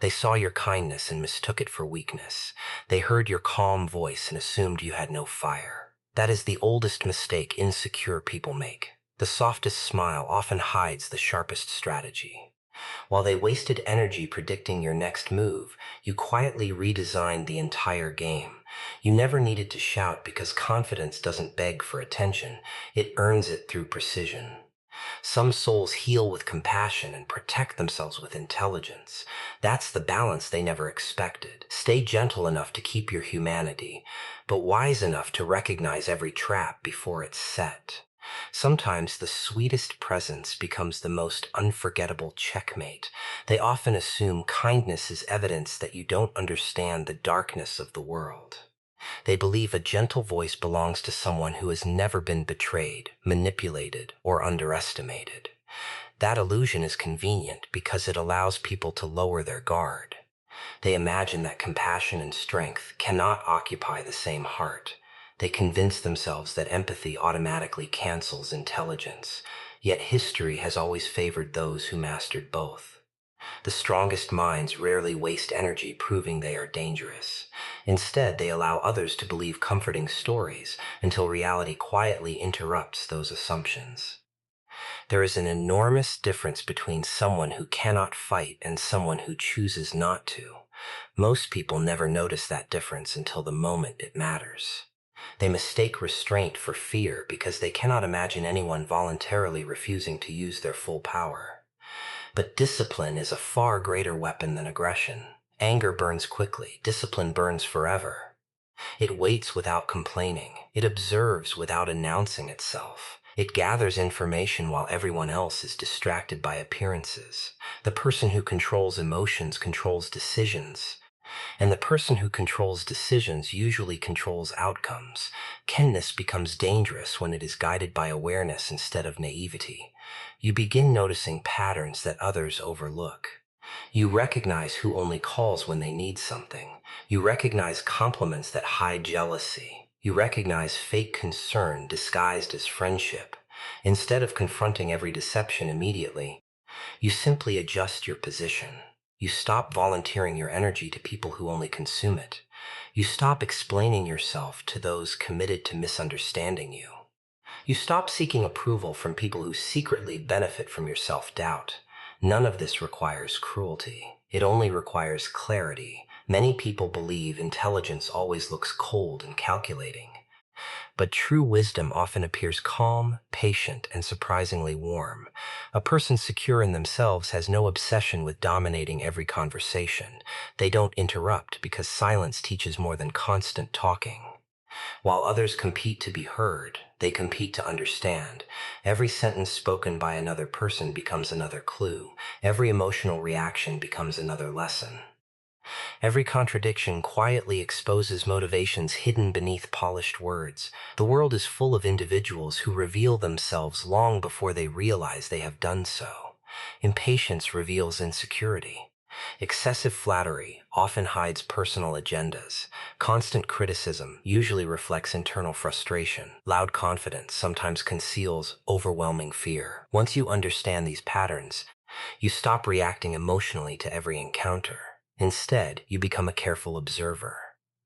They saw your kindness and mistook it for weakness. They heard your calm voice and assumed you had no fire. That is the oldest mistake insecure people make. The softest smile often hides the sharpest strategy. While they wasted energy predicting your next move, you quietly redesigned the entire game. You never needed to shout because confidence doesn't beg for attention. It earns it through precision. Some souls heal with compassion and protect themselves with intelligence. That's the balance they never expected. Stay gentle enough to keep your humanity, but wise enough to recognize every trap before it's set. Sometimes the sweetest presence becomes the most unforgettable checkmate. They often assume kindness is evidence that you don't understand the darkness of the world. They believe a gentle voice belongs to someone who has never been betrayed, manipulated, or underestimated. That illusion is convenient because it allows people to lower their guard. They imagine that compassion and strength cannot occupy the same heart. They convince themselves that empathy automatically cancels intelligence, yet history has always favored those who mastered both. The strongest minds rarely waste energy proving they are dangerous. Instead, they allow others to believe comforting stories until reality quietly interrupts those assumptions. There is an enormous difference between someone who cannot fight and someone who chooses not to. Most people never notice that difference until the moment it matters. They mistake restraint for fear because they cannot imagine anyone voluntarily refusing to use their full power. But discipline is a far greater weapon than aggression. Anger burns quickly, discipline burns forever. It waits without complaining. It observes without announcing itself. It gathers information while everyone else is distracted by appearances. The person who controls emotions controls decisions, and the person who controls decisions usually controls outcomes. Kindness becomes dangerous when it is guided by awareness instead of naivety. You begin noticing patterns that others overlook. You recognize who only calls when they need something. You recognize compliments that hide jealousy. You recognize fake concern disguised as friendship. Instead of confronting every deception immediately, you simply adjust your position. You stop volunteering your energy to people who only consume it. You stop explaining yourself to those committed to misunderstanding you. You stop seeking approval from people who secretly benefit from your self-doubt. None of this requires cruelty. It only requires clarity. Many people believe intelligence always looks cold and calculating. But true wisdom often appears calm, patient, and surprisingly warm. A person secure in themselves has no obsession with dominating every conversation. They don't interrupt because silence teaches more than constant talking. While others compete to be heard, they compete to understand. Every sentence spoken by another person becomes another clue. Every emotional reaction becomes another lesson. Every contradiction quietly exposes motivations hidden beneath polished words. The world is full of individuals who reveal themselves long before they realize they have done so. Impatience reveals insecurity. Excessive flattery often hides personal agendas. Constant criticism usually reflects internal frustration. Loud confidence sometimes conceals overwhelming fear. Once you understand these patterns, you stop reacting emotionally to every encounter. Instead, you become a careful observer.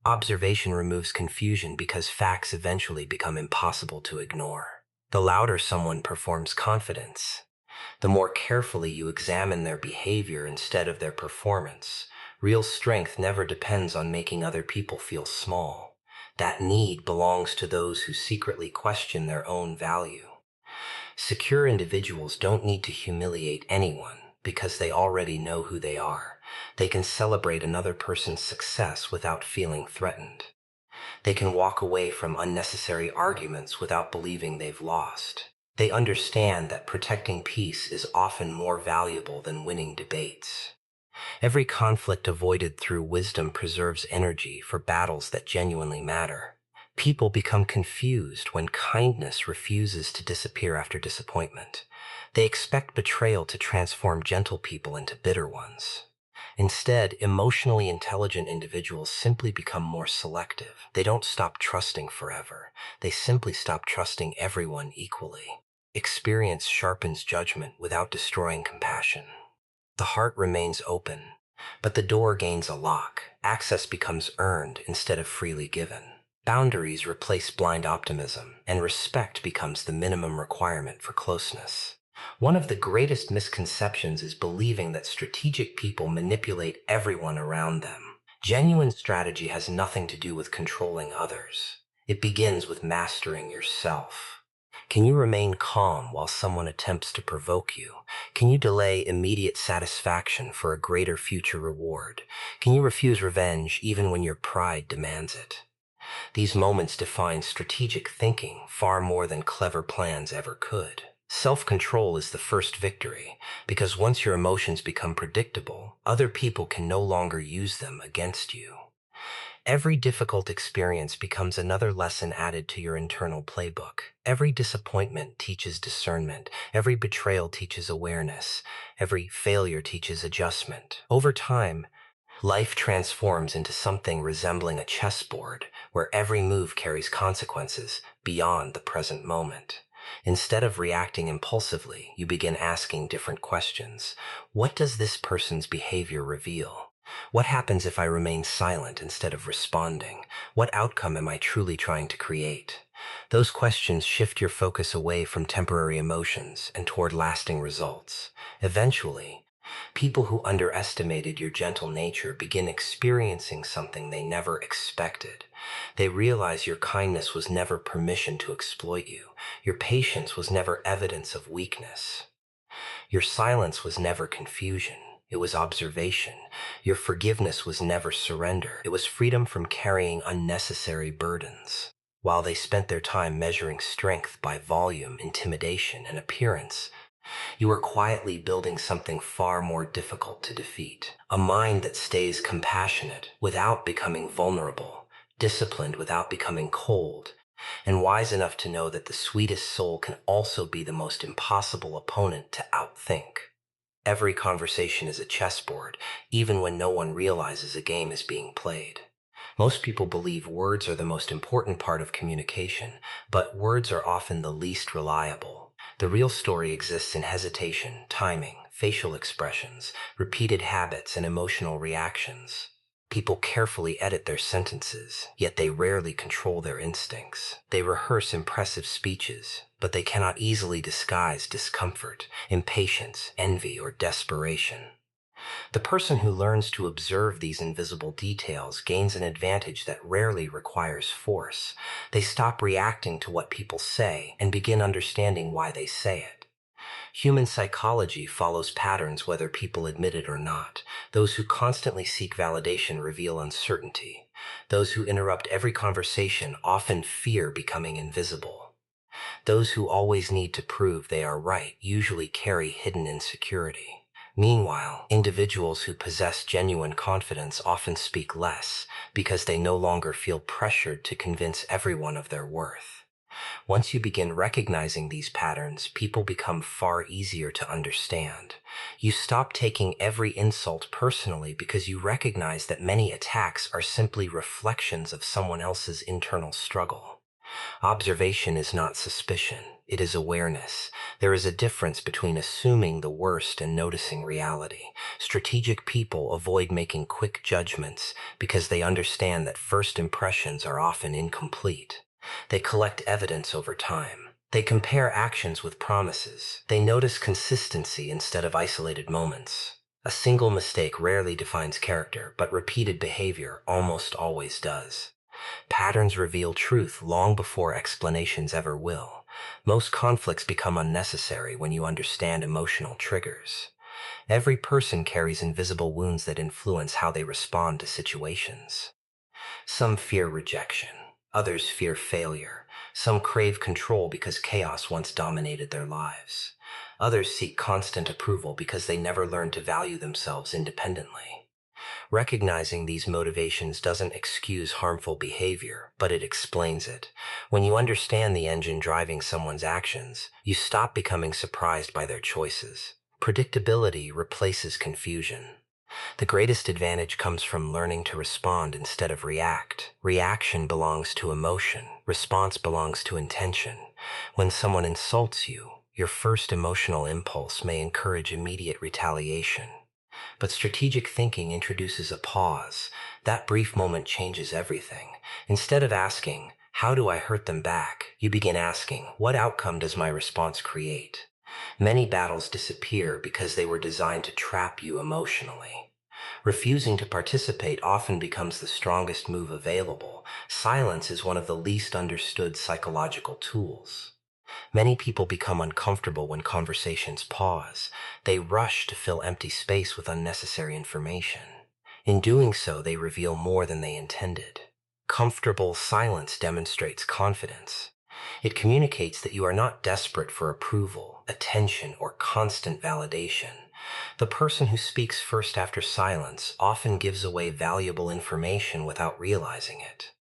Observation removes confusion because facts eventually become impossible to ignore. The louder someone performs confidence, the more carefully you examine their behavior instead of their performance. Real strength never depends on making other people feel small. That need belongs to those who secretly question their own value. Secure individuals don't need to humiliate anyone because they already know who they are. They can celebrate another person's success without feeling threatened. They can walk away from unnecessary arguments without believing they've lost. They understand that protecting peace is often more valuable than winning debates. Every conflict avoided through wisdom preserves energy for battles that genuinely matter. People become confused when kindness refuses to disappear after disappointment. They expect betrayal to transform gentle people into bitter ones. Instead, emotionally intelligent individuals simply become more selective. They don't stop trusting forever. They simply stop trusting everyone equally. Experience sharpens judgment without destroying compassion. The heart remains open. But the door gains a lock. Access becomes earned instead of freely given. Boundaries replace blind optimism, and respect becomes the minimum requirement for closeness. One of the greatest misconceptions is believing that strategic people manipulate everyone around them. Genuine strategy has nothing to do with controlling others. It begins with mastering yourself. Can you remain calm while someone attempts to provoke you? Can you delay immediate satisfaction for a greater future reward? Can you refuse revenge even when your pride demands it? These moments define strategic thinking far more than clever plans ever could. Self-control is the first victory, because once your emotions become predictable, other people can no longer use them against you. Every difficult experience becomes another lesson added to your internal playbook. Every disappointment teaches discernment. Every betrayal teaches awareness. Every failure teaches adjustment. Over time, life transforms into something resembling a chessboard, where every move carries consequences beyond the present moment. Instead of reacting impulsively, you begin asking different questions. What does this person's behavior reveal? What happens if I remain silent instead of responding? What outcome am I truly trying to create? Those questions shift your focus away from temporary emotions and toward lasting results. Eventually, people who underestimated your gentle nature begin experiencing something they never expected. They realize your kindness was never permission to exploit you. Your patience was never evidence of weakness. Your silence was never confusion. It was observation. Your forgiveness was never surrender. It was freedom from carrying unnecessary burdens. While they spent their time measuring strength by volume, intimidation, and appearance, you were quietly building something far more difficult to defeat. A mind that stays compassionate without becoming vulnerable, disciplined without becoming cold, and wise enough to know that the sweetest soul can also be the most impossible opponent to outthink. Every conversation is a chessboard, even when no one realizes a game is being played. Most people believe words are the most important part of communication, but words are often the least reliable. The real story exists in hesitation, timing, facial expressions, repeated habits, and emotional reactions. People carefully edit their sentences, yet they rarely control their instincts. They rehearse impressive speeches, but they cannot easily disguise discomfort, impatience, envy, or desperation. The person who learns to observe these invisible details gains an advantage that rarely requires force. They stop reacting to what people say and begin understanding why they say it. Human psychology follows patterns whether people admit it or not. Those who constantly seek validation reveal uncertainty. Those who interrupt every conversation often fear becoming invisible. Those who always need to prove they are right usually carry hidden insecurity. Meanwhile, individuals who possess genuine confidence often speak less because they no longer feel pressured to convince everyone of their worth. Once you begin recognizing these patterns, people become far easier to understand. You stop taking every insult personally because you recognize that many attacks are simply reflections of someone else's internal struggle. Observation is not suspicion, it is awareness. There is a difference between assuming the worst and noticing reality. Strategic people avoid making quick judgments because they understand that first impressions are often incomplete. They collect evidence over time. They compare actions with promises. They notice consistency instead of isolated moments. A single mistake rarely defines character, but repeated behavior almost always does. Patterns reveal truth long before explanations ever will. Most conflicts become unnecessary when you understand emotional triggers. Every person carries invisible wounds that influence how they respond to situations. Some fear rejection. Others fear failure. Some crave control because chaos once dominated their lives. Others seek constant approval because they never learned to value themselves independently. Recognizing these motivations doesn't excuse harmful behavior, but it explains it. When you understand the engine driving someone's actions, you stop becoming surprised by their choices. Predictability replaces confusion. The greatest advantage comes from learning to respond instead of react. Reaction belongs to emotion. Response belongs to intention. When someone insults you, your first emotional impulse may encourage immediate retaliation. But strategic thinking introduces a pause. That brief moment changes everything. Instead of asking, how do I hurt them back? You begin asking, what outcome does my response create? Many battles disappear because they were designed to trap you emotionally. Refusing to participate often becomes the strongest move available. Silence is one of the least understood psychological tools. Many people become uncomfortable when conversations pause. They rush to fill empty space with unnecessary information. In doing so, they reveal more than they intended. Comfortable silence demonstrates confidence. It communicates that you are not desperate for approval, attention, or constant validation. The person who speaks first after silence often gives away valuable information without realizing it.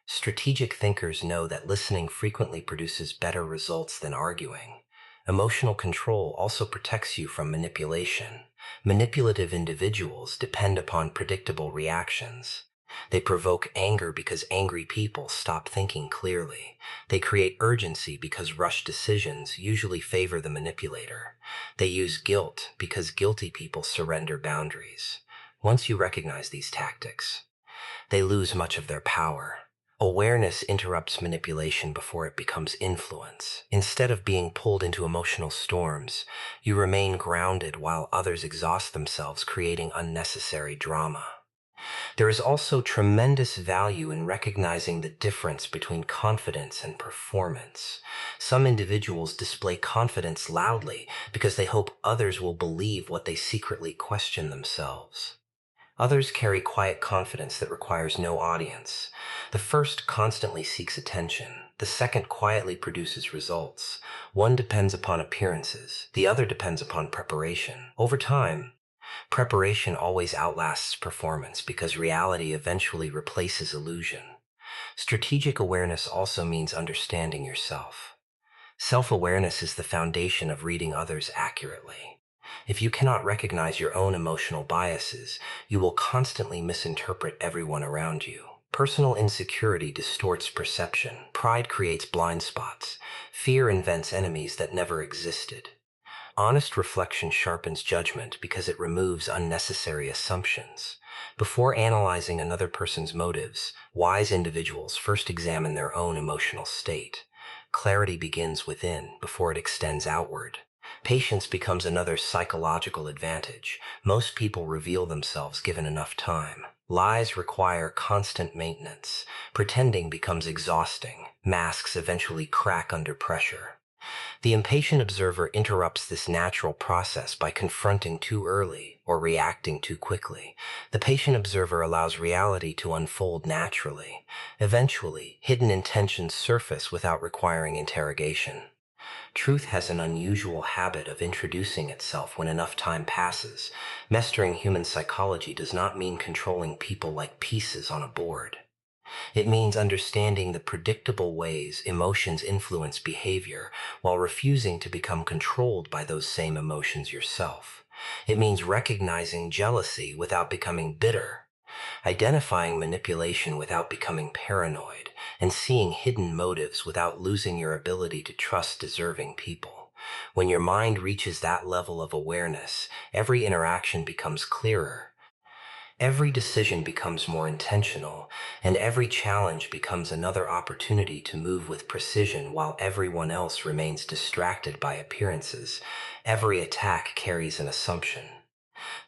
Strategic thinkers know that listening frequently produces better results than arguing. Emotional control also protects you from manipulation. Manipulative individuals depend upon predictable reactions. They provoke anger because angry people stop thinking clearly. They create urgency because rushed decisions usually favor the manipulator. They use guilt because guilty people surrender boundaries. Once you recognize these tactics, they lose much of their power. Awareness interrupts manipulation before it becomes influence. Instead of being pulled into emotional storms, you remain grounded while others exhaust themselves, creating unnecessary drama. There is also tremendous value in recognizing the difference between confidence and performance. Some individuals display confidence loudly because they hope others will believe what they secretly question themselves. Others carry quiet confidence that requires no audience. The first constantly seeks attention. The second quietly produces results. One depends upon appearances. The other depends upon preparation. Over time, preparation always outlasts performance because reality eventually replaces illusion. Strategic awareness also means understanding yourself. Self-awareness is the foundation of reading others accurately. If you cannot recognize your own emotional biases, you will constantly misinterpret everyone around you. Personal insecurity distorts perception. Pride creates blind spots. Fear invents enemies that never existed. Honest reflection sharpens judgment because it removes unnecessary assumptions. Before analyzing another person's motives, wise individuals first examine their own emotional state. Clarity begins within before it extends outward. Patience becomes another psychological advantage. Most people reveal themselves given enough time. Lies require constant maintenance. Pretending becomes exhausting. Masks eventually crack under pressure. The impatient observer interrupts this natural process by confronting too early or reacting too quickly. The patient observer allows reality to unfold naturally. Eventually, hidden intentions surface without requiring interrogation. Truth has an unusual habit of introducing itself when enough time passes. Mastering human psychology does not mean controlling people like pieces on a board. It means understanding the predictable ways emotions influence behavior while refusing to become controlled by those same emotions yourself. It means recognizing jealousy without becoming bitter, identifying manipulation without becoming paranoid, and seeing hidden motives without losing your ability to trust deserving people. When your mind reaches that level of awareness, every interaction becomes clearer. Every decision becomes more intentional, and every challenge becomes another opportunity to move with precision while everyone else remains distracted by appearances. Every attack carries an assumption.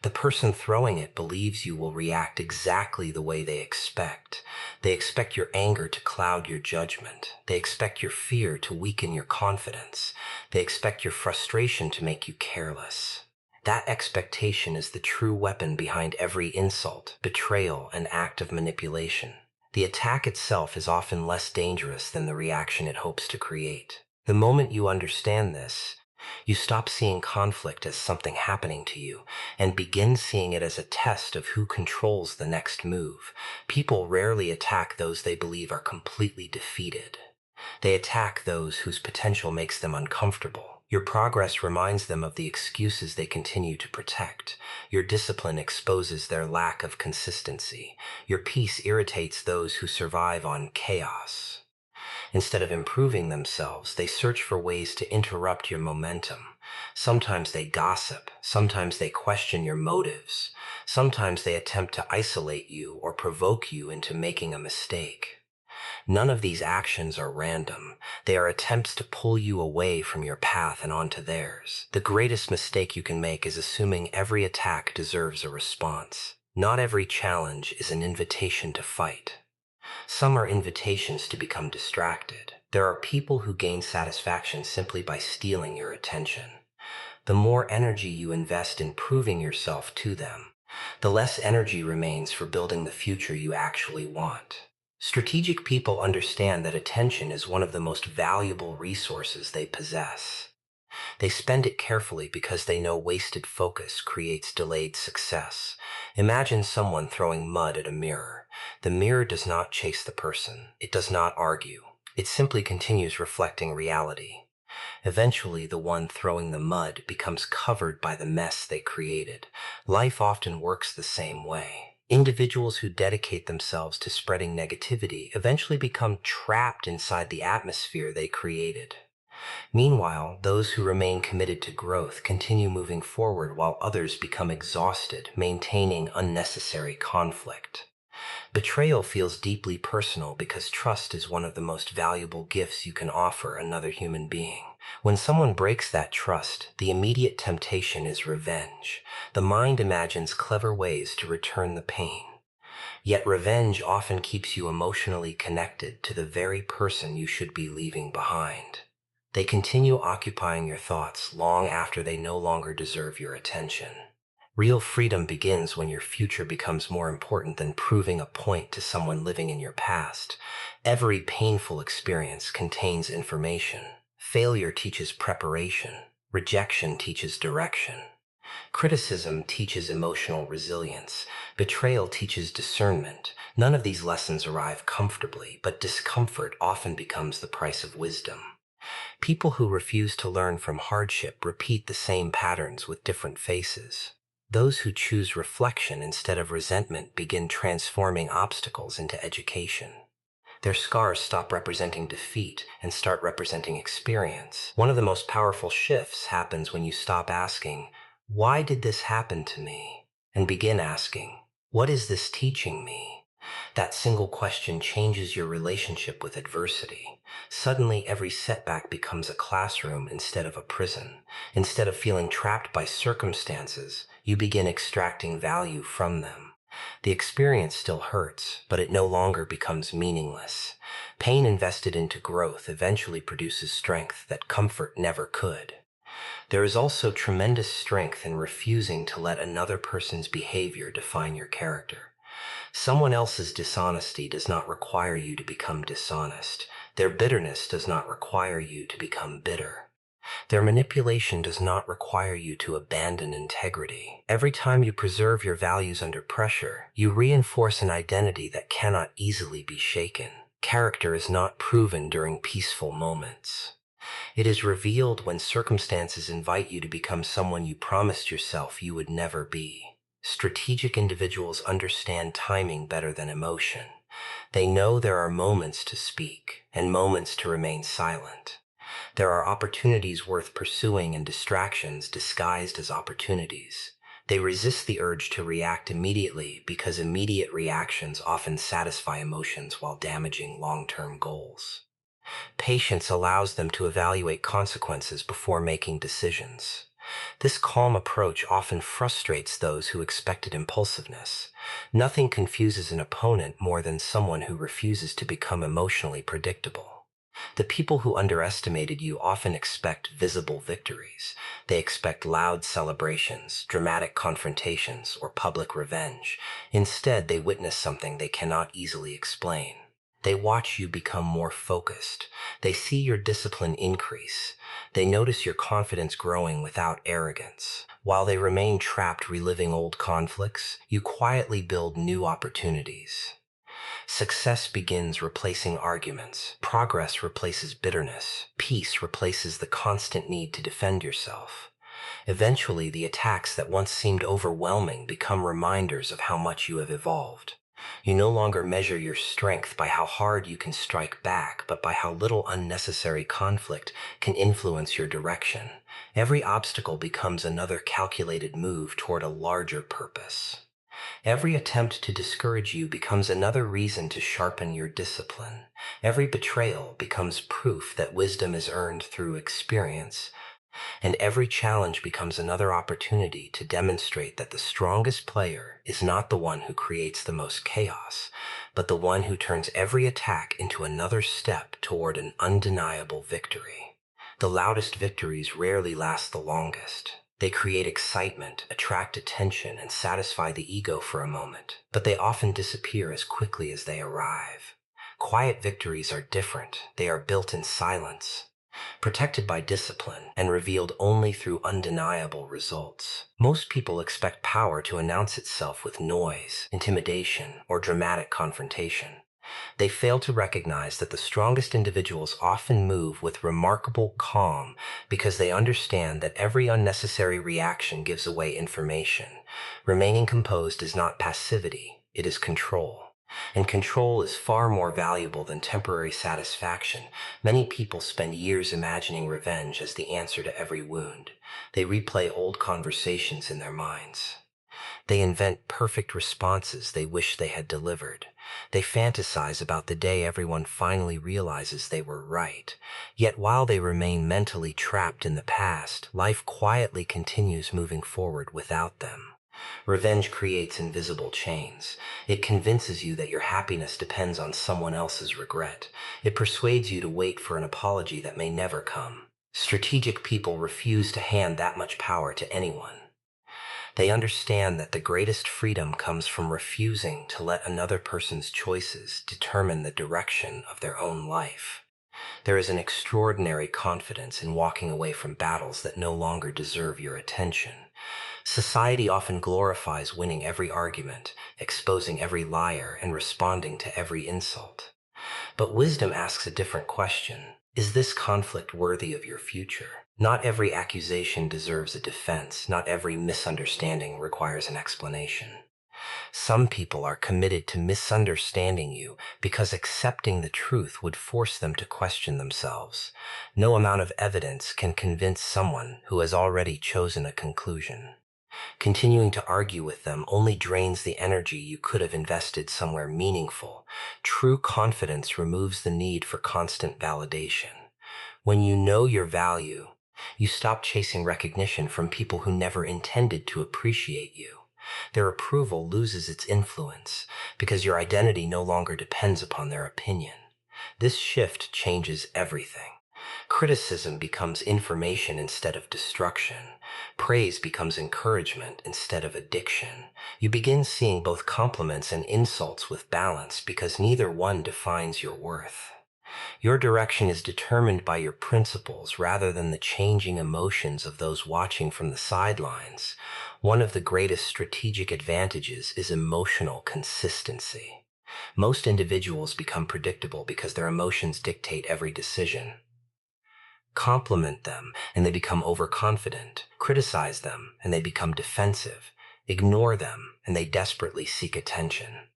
The person throwing it believes you will react exactly the way they expect. They expect your anger to cloud your judgment. They expect your fear to weaken your confidence. They expect your frustration to make you careless. That expectation is the true weapon behind every insult, betrayal, and act of manipulation. The attack itself is often less dangerous than the reaction it hopes to create. The moment you understand this, you stop seeing conflict as something happening to you and begin seeing it as a test of who controls the next move. People rarely attack those they believe are completely defeated. They attack those whose potential makes them uncomfortable. Your progress reminds them of the excuses they continue to protect. Your discipline exposes their lack of consistency. Your peace irritates those who survive on chaos. Instead of improving themselves, they search for ways to interrupt your momentum. Sometimes they gossip. Sometimes they question your motives. Sometimes they attempt to isolate you or provoke you into making a mistake. None of these actions are random. They are attempts to pull you away from your path and onto theirs. The greatest mistake you can make is assuming every attack deserves a response. Not every challenge is an invitation to fight. Some are invitations to become distracted. There are people who gain satisfaction simply by stealing your attention. The more energy you invest in proving yourself to them, the less energy remains for building the future you actually want. Strategic people understand that attention is one of the most valuable resources they possess. They spend it carefully because they know wasted focus creates delayed success. Imagine someone throwing mud at a mirror. The mirror does not chase the person. It does not argue. It simply continues reflecting reality. Eventually, the one throwing the mud becomes covered by the mess they created. Life often works the same way. Individuals who dedicate themselves to spreading negativity eventually become trapped inside the atmosphere they created. Meanwhile, those who remain committed to growth continue moving forward while others become exhausted, maintaining unnecessary conflict. Betrayal feels deeply personal because trust is one of the most valuable gifts you can offer another human being. When someone breaks that trust, the immediate temptation is revenge. The mind imagines clever ways to return the pain. Yet revenge often keeps you emotionally connected to the very person you should be leaving behind. They continue occupying your thoughts long after they no longer deserve your attention. Real freedom begins when your future becomes more important than proving a point to someone living in your past. Every painful experience contains information. Failure teaches preparation. Rejection teaches direction. Criticism teaches emotional resilience. Betrayal teaches discernment. None of these lessons arrive comfortably, but discomfort often becomes the price of wisdom. People who refuse to learn from hardship repeat the same patterns with different faces. Those who choose reflection instead of resentment begin transforming obstacles into education. Their scars stop representing defeat and start representing experience. One of the most powerful shifts happens when you stop asking, "Why did this happen to me?" and begin asking, "What is this teaching me?" That single question changes your relationship with adversity. Suddenly, every setback becomes a classroom instead of a prison. Instead of feeling trapped by circumstances, you begin extracting value from them. The experience still hurts, but it no longer becomes meaningless. Pain invested into growth eventually produces strength that comfort never could. There is also tremendous strength in refusing to let another person's behavior define your character. Someone else's dishonesty does not require you to become dishonest. Their bitterness does not require you to become bitter. Their manipulation does not require you to abandon integrity. Every time you preserve your values under pressure, you reinforce an identity that cannot easily be shaken. Character is not proven during peaceful moments. It is revealed when circumstances invite you to become someone you promised yourself you would never be. Strategic individuals understand timing better than emotion. They know there are moments to speak and moments to remain silent. There are opportunities worth pursuing and distractions disguised as opportunities. They resist the urge to react immediately because immediate reactions often satisfy emotions while damaging long-term goals. Patience allows them to evaluate consequences before making decisions. This calm approach often frustrates those who expected impulsiveness. Nothing confuses an opponent more than someone who refuses to become emotionally predictable. The people who underestimated you often expect visible victories. They expect loud celebrations, dramatic confrontations, or public revenge. Instead, they witness something they cannot easily explain. They watch you become more focused. They see your discipline increase. They notice your confidence growing without arrogance. While they remain trapped reliving old conflicts, you quietly build new opportunities. Success begins replacing arguments. Progress replaces bitterness. Peace replaces the constant need to defend yourself. Eventually, the attacks that once seemed overwhelming become reminders of how much you have evolved. You no longer measure your strength by how hard you can strike back, but by how little unnecessary conflict can influence your direction. Every obstacle becomes another calculated move toward a larger purpose. Every attempt to discourage you becomes another reason to sharpen your discipline. Every betrayal becomes proof that wisdom is earned through experience, and every challenge becomes another opportunity to demonstrate that the strongest player is not the one who creates the most chaos, but the one who turns every attack into another step toward an undeniable victory. The loudest victories rarely last the longest. They create excitement, attract attention, and satisfy the ego for a moment, but they often disappear as quickly as they arrive. Quiet victories are different. They are built in silence, protected by discipline, and revealed only through undeniable results. Most people expect power to announce itself with noise, intimidation, or dramatic confrontation. They fail to recognize that the strongest individuals often move with remarkable calm because they understand that every unnecessary reaction gives away information. Remaining composed is not passivity, it is control. And control is far more valuable than temporary satisfaction. Many people spend years imagining revenge as the answer to every wound. They replay old conversations in their minds. They invent perfect responses they wish they had delivered. They fantasize about the day everyone finally realizes they were right. Yet while they remain mentally trapped in the past, life quietly continues moving forward without them. Revenge creates invisible chains. It convinces you that your happiness depends on someone else's regret. It persuades you to wait for an apology that may never come. Strategic people refuse to hand that much power to anyone. They understand that the greatest freedom comes from refusing to let another person's choices determine the direction of their own life. There is an extraordinary confidence in walking away from battles that no longer deserve your attention. Society often glorifies winning every argument, exposing every liar, and responding to every insult. But wisdom asks a different question. Is this conflict worthy of your future? Not every accusation deserves a defense. Not every misunderstanding requires an explanation. Some people are committed to misunderstanding you because accepting the truth would force them to question themselves. No amount of evidence can convince someone who has already chosen a conclusion. Continuing to argue with them only drains the energy you could have invested somewhere meaningful. True confidence removes the need for constant validation. When you know your value, you stop chasing recognition from people who never intended to appreciate you. Their approval loses its influence because your identity no longer depends upon their opinion. This shift changes everything. Criticism becomes information instead of destruction. Praise becomes encouragement instead of addiction. You begin seeing both compliments and insults with balance because neither one defines your worth. Your direction is determined by your principles rather than the changing emotions of those watching from the sidelines. One of the greatest strategic advantages is emotional consistency. Most individuals become predictable because their emotions dictate every decision. Compliment them, and they become overconfident. Criticize them, and they become defensive. Ignore them, and they desperately seek attention.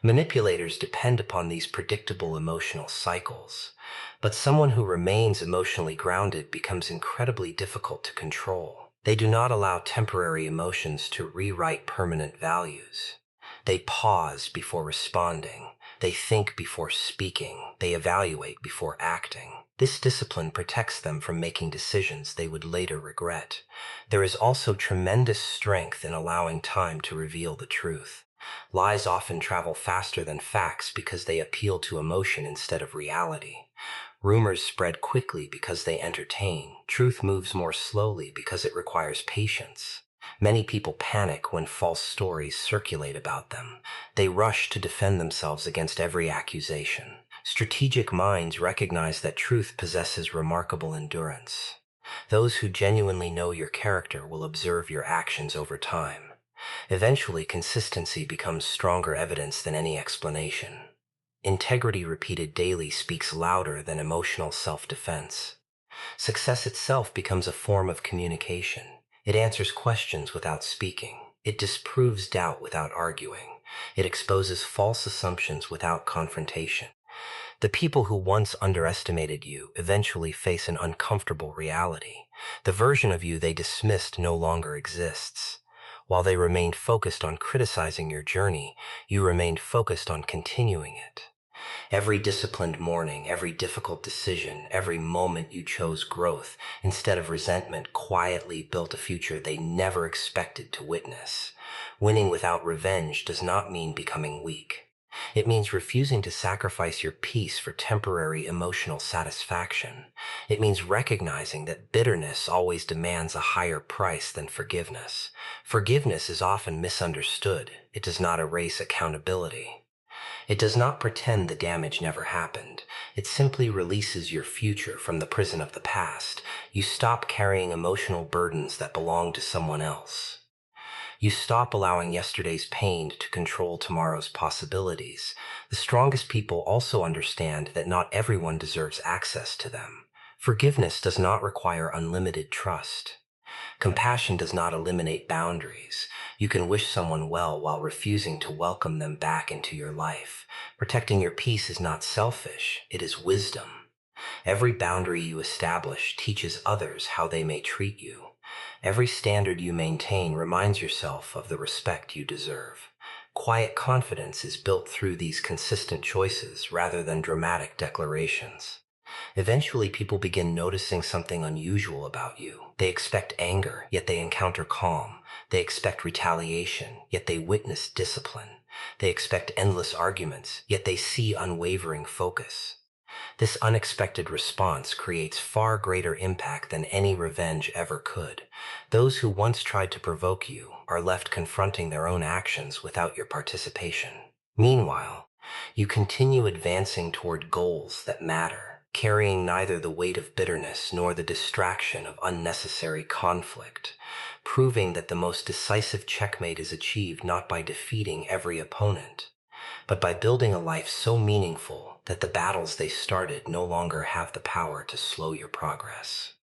Manipulators depend upon these predictable emotional cycles, but someone who remains emotionally grounded becomes incredibly difficult to control. They do not allow temporary emotions to rewrite permanent values. They pause before responding. They think before speaking. They evaluate before acting. This discipline protects them from making decisions they would later regret. There is also tremendous strength in allowing time to reveal the truth. Lies often travel faster than facts because they appeal to emotion instead of reality. Rumors spread quickly because they entertain. Truth moves more slowly because it requires patience. Many people panic when false stories circulate about them. They rush to defend themselves against every accusation. Strategic minds recognize that truth possesses remarkable endurance. Those who genuinely know your character will observe your actions over time. Eventually, consistency becomes stronger evidence than any explanation. Integrity repeated daily speaks louder than emotional self-defense. Success itself becomes a form of communication. It answers questions without speaking. It disproves doubt without arguing. It exposes false assumptions without confrontation. The people who once underestimated you eventually face an uncomfortable reality. The version of you they dismissed no longer exists. While they remained focused on criticizing your journey, you remained focused on continuing it. Every disciplined morning, every difficult decision, every moment you chose growth instead of resentment quietly built a future they never expected to witness. Winning without revenge does not mean becoming weak. It means refusing to sacrifice your peace for temporary emotional satisfaction. It means recognizing that bitterness always demands a higher price than forgiveness. Forgiveness is often misunderstood. It does not erase accountability. It does not pretend the damage never happened. It simply releases your future from the prison of the past. You stop carrying emotional burdens that belong to someone else. You stop allowing yesterday's pain to control tomorrow's possibilities. The strongest people also understand that not everyone deserves access to them. Forgiveness does not require unlimited trust. Compassion does not eliminate boundaries. You can wish someone well while refusing to welcome them back into your life. Protecting your peace is not selfish, it is wisdom. Every boundary you establish teaches others how they may treat you. Every standard you maintain reminds yourself of the respect you deserve. Quiet confidence is built through these consistent choices rather than dramatic declarations. Eventually, people begin noticing something unusual about you. They expect anger, yet they encounter calm. They expect retaliation, yet they witness discipline. They expect endless arguments, yet they see unwavering focus. This unexpected response creates far greater impact than any revenge ever could. Those who once tried to provoke you are left confronting their own actions without your participation. Meanwhile, you continue advancing toward goals that matter, carrying neither the weight of bitterness nor the distraction of unnecessary conflict, proving that the most decisive checkmate is achieved not by defeating every opponent, but by building a life so meaningful that the battles they started no longer have the power to slow your progress.